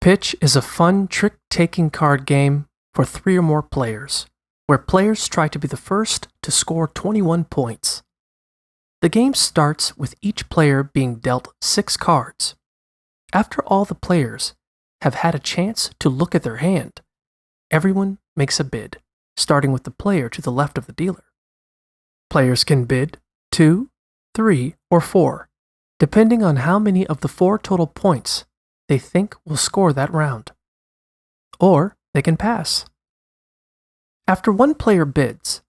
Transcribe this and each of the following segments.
Pitch is a fun trick-taking card game for 3 or more players, where players try to be the first to score 21 points. The game starts with each player being dealt 6 cards. After all the players have had a chance to look at their hand, everyone makes a bid, starting with the player to the left of the dealer. Players can bid 2, 3, or 4, depending on how many of the 4 total points they think will score that round. Or they can pass. After one player bids,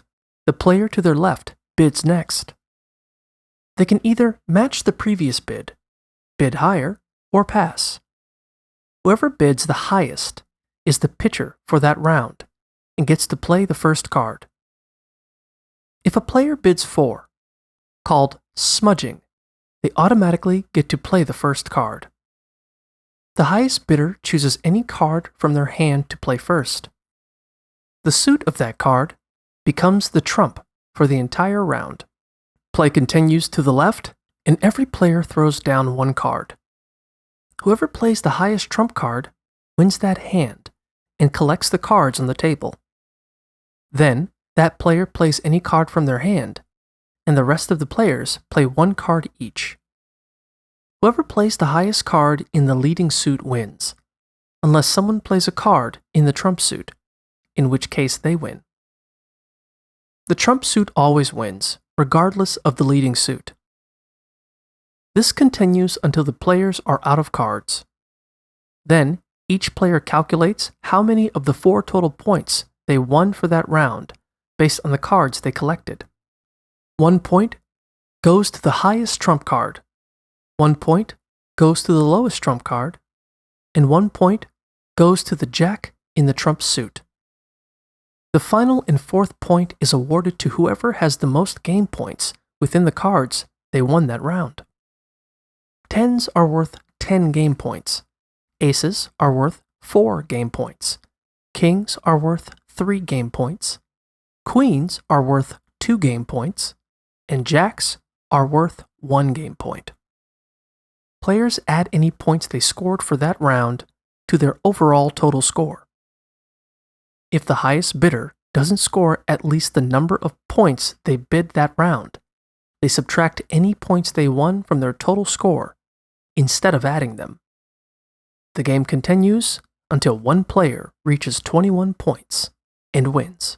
the player to their left bids next. They can either match the previous bid higher, or pass. Whoever bids the highest is the pitcher for that round and gets to play the first card. If a player bids 4, called smudging, they automatically get to play the first card. The highest bidder chooses any card from their hand to play first. The suit of that card becomes the trump for the entire round. Play continues to the left, and every player throws down 1 card. Whoever plays the highest trump card wins that hand and collects the cards on the table. Then, that player plays any card from their hand, and the rest of the players play 1 card each. Whoever plays the highest card in the leading suit wins, unless someone plays a card in the trump suit, in which case they win. The trump suit always wins, regardless of the leading suit. This continues until the players are out of cards. Then, each player calculates how many of the 4 total points they won for that round based on the cards they collected. 1 point goes to the highest trump card, 1 point goes to the lowest trump card, and 1 point goes to the jack in the trump suit. The final and 4th point is awarded to whoever has the most game points within the cards they won that round. 10s are worth 10 game points. Aces are worth 4 game points. Kings are worth 3 game points. Queens are worth 2 game points. And jacks are worth 1 game point. Players add any points they scored for that round to their overall total score. If the highest bidder doesn't score at least the number of points they bid that round, they subtract any points they won from their total score instead of adding them. The game continues until one player reaches 21 points and wins.